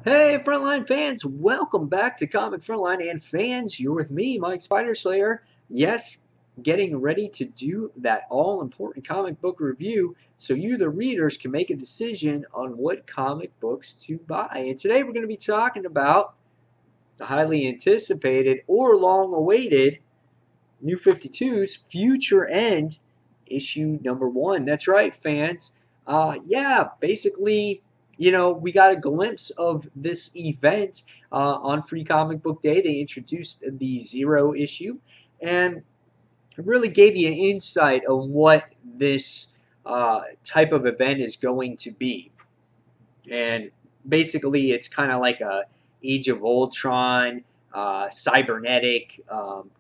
Hey, Frontline fans, welcome back to Comic Frontline. And fans, you're with me, Mike Spider Slayer. Yes, getting ready to do that all important comic book review so you, the readers, can make a decision on what comic books to buy. And today we're going to be talking about the highly anticipated or long awaited New 52's Future End issue #1. That's right, fans. Yeah, basically, we got a glimpse of this event on Free Comic Book Day. They introduced the Zero issue and it really gave you an insight on what this type of event is going to be. And basically, it's kind of like a Age of Ultron cybernetic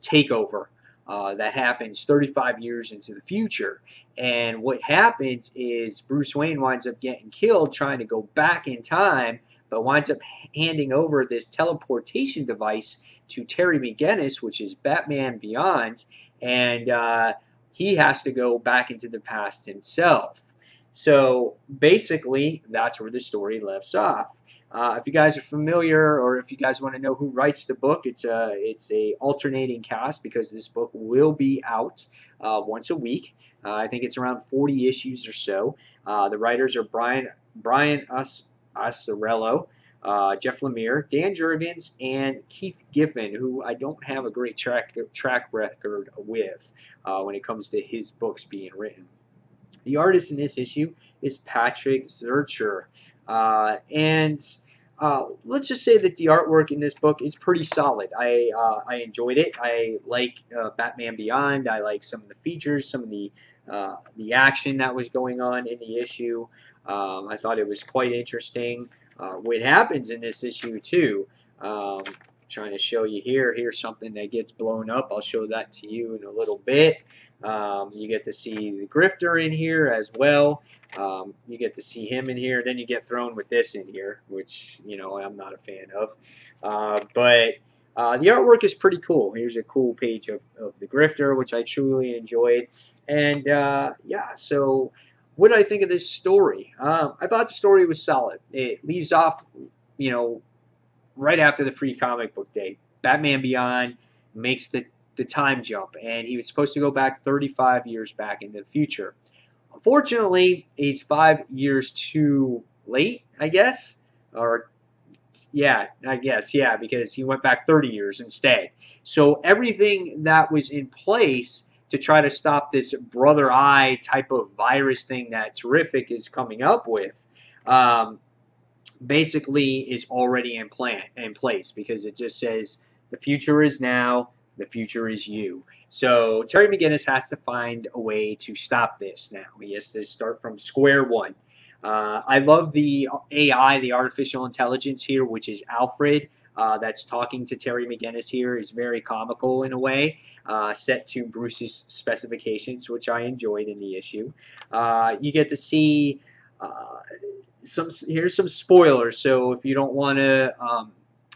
takeover that happens 35 years into the future. And what happens is Bruce Wayne winds up getting killed trying to go back in time, but winds up handing over this teleportation device to Terry McGinnis, which is Batman Beyond, and he has to go back into the past himself. So basically, that's where the story left off. If you guys are familiar, or if you guys want to know who writes the book, it's a alternating cast because this book will be out once a week. I think it's around 40 issues or so. The writers are Brian Azzarello, Jeff Lemire, Dan Jurgens, and Keith Giffen, who I don't have a great track record with when it comes to his books being written. The artist in this issue is Patrick Zurcher. And let's just say that the artwork in this book is pretty solid. I enjoyed it. I like Batman Beyond. I like some of the features, some of the action that was going on in the issue. I thought it was quite interesting. What happens in this issue too. Trying to show you here. Here's something that gets blown up. I'll show that to you in a little bit. You get to see the Grifter in here as well. You get to see him in here. Then you get thrown with this in here, which, I'm not a fan of. But the artwork is pretty cool. Here's a cool page of the Grifter, which I truly enjoyed. And, yeah, so what did I think of this story? I thought the story was solid. It leaves off, right after the Free Comic Book Day. Batman Beyond makes the time jump, and he was supposed to go back 35 years back into the future. Unfortunately, he's 5 years too late, I guess. Or, yeah, I guess, yeah, because he went back 30 years instead. So everything that was in place to try to stop this Brother Eye type of virus thing that Terrific is coming up with, basically is already in place, because it just says the future is now, the future is you. So Terry McGinnis has to find a way to stop this now. He has to start from square one. I love the AI, the artificial intelligence here, which is Alfred, that's talking to Terry McGinnis here. Is very comical in a way, set to Bruce's specifications, which I enjoyed in the issue. You get to see here's some spoilers, so if you don't want to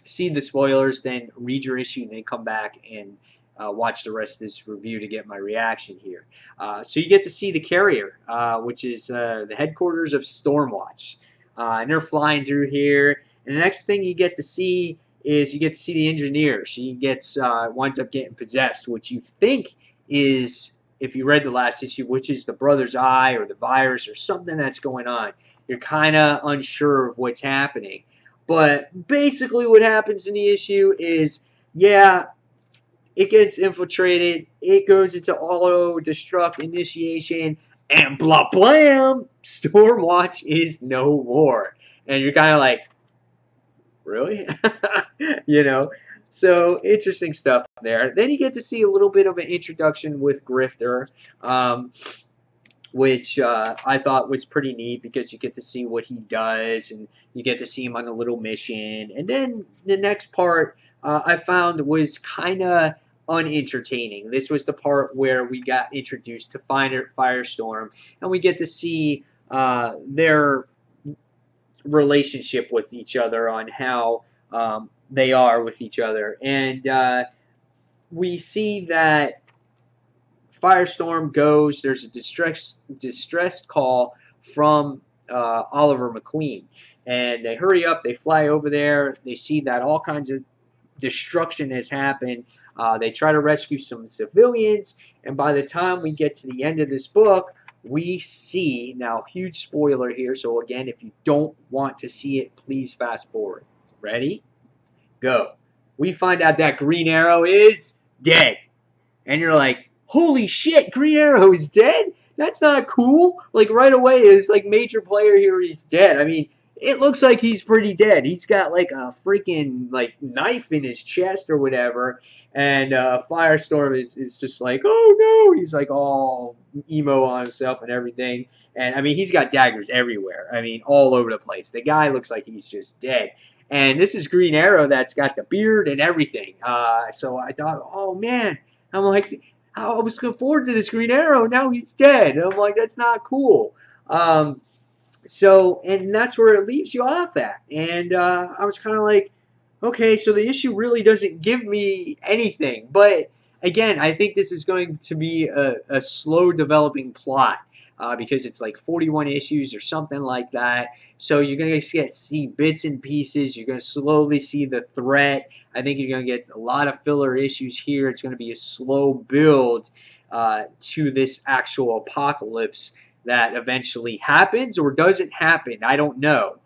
see the spoilers, then read your issue and then come back and watch the rest of this review to get my reaction here. So you get to see the carrier, which is the headquarters of Stormwatch, and they're flying through here. And the next thing you get to see is you get to see the engineer. She winds up getting possessed, which you think is, if you read the last issue, which is the Brother's Eye or the virus or something that's going on. You're kind of unsure of what's happening. But basically what happens in the issue is, yeah, it gets infiltrated. It goes into auto-destruct initiation, and blah blam, Stormwatch is no more. And you're kind of like, really? So interesting stuff there. Then you get to see a little bit of an introduction with Grifter, which I thought was pretty neat, because you get to see what he does, and you get to see him on a little mission. And then the next part I found was kind of unentertaining. This was the part where we got introduced to Firestorm, and we get to see their relationship with each other, on how they are with each other. And we see that Firestorm goes, there's a distressed call from Oliver McQueen, and they hurry up. They fly over there. They see that all kinds of destruction has happened. They try to rescue some civilians, and by the time we get to the end of this book, we see, now huge spoiler here, so again, if you don't want to see it, please fast forward. Ready? Go. We find out that Green Arrow is dead. And you're like, holy shit, Green Arrow is dead? That's not cool. Like right away, it's like major player here, he's dead. I mean, it looks like he's pretty dead. He's got like a freaking like knife in his chest or whatever. And Firestorm is just like, oh no. He's like all emo on himself and everything. And I mean, he's got daggers everywhere. I mean, all over the place. The guy looks like he's just dead. And this is Green Arrow that's got the beard and everything. So I thought, oh man. I'm like, I was looking forward to this Green Arrow. Now he's dead. And I'm like, that's not cool. So, and that's where it leaves you off at. And I was kind of like, okay, so the issue really doesn't give me anything. But again, I think this is going to be a slow developing plot because it's like 41 issues or something like that. So you're going to see bits and pieces. You're going to slowly see the threat. I think you're going to get a lot of filler issues here. It's going to be a slow build to this actual apocalypse that eventually happens or doesn't happen. I don't know.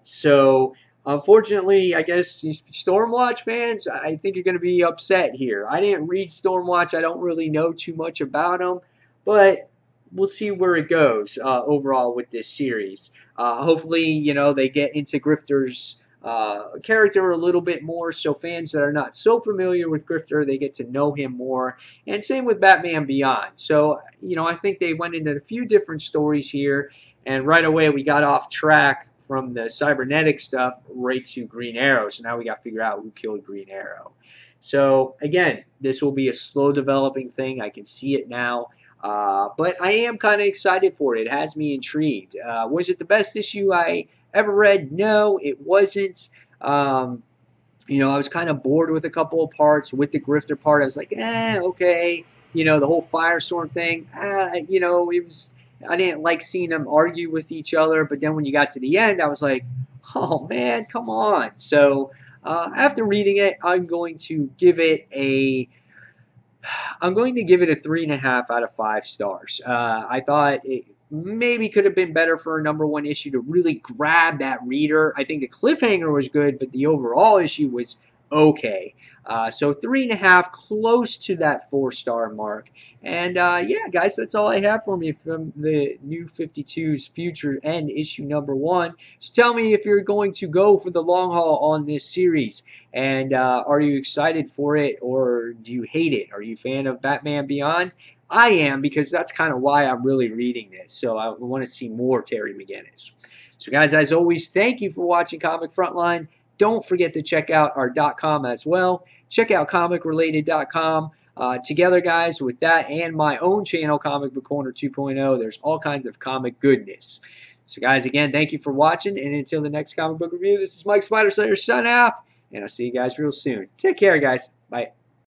So unfortunately, I guess Stormwatch fans, I think you're going to be upset here. I didn't read Stormwatch. I don't really know too much about them, but we'll see where it goes overall with this series. Hopefully, you know, they get into Grifter's character a little bit more, so fans that are not so familiar with Grifter, they get to know him more. And same with Batman Beyond. So, you know, I think they went into a few different stories here, and right away we got off track from the cybernetic stuff right to Green Arrow. So now we got to figure out who killed Green Arrow. So again, this will be a slow developing thing. I can see it now. But I am kind of excited for it. It has me intrigued. Was it the best issue I ever read? No, it wasn't. You know, I was kind of bored with a couple of parts. With the Grifter part, I was like, okay. You know, the whole Firestorm thing, you know, it was, I didn't like seeing them argue with each other. But then when you got to the end, I was like, oh, man, come on. So after reading it, I'm going to give it a 3.5 out of 5 stars. I thought it maybe could have been better for a #1 issue to really grab that reader. I think the cliffhanger was good, but the overall issue was okay. So 3.5, close to that 4-star mark. And yeah, guys, that's all I have for me from the New 52's Future End issue #1. So tell me if you're going to go for the long haul on this series. And are you excited for it, or do you hate it? Are you a fan of Batman Beyond? I am, because that's kind of why I'm really reading this. So I want to see more Terry McGinnis. So guys, as always, thank you for watching Comic Frontline. Don't forget to check out our .com as well. Check out comicrelated.com. Together, guys, with that and my own channel, Comic Book Corner 2.0, there's all kinds of comic goodness. So guys, again, thank you for watching. And until the next comic book review, this is Mike Spider Slayer signing off. And I'll see you guys real soon. Take care, guys. Bye.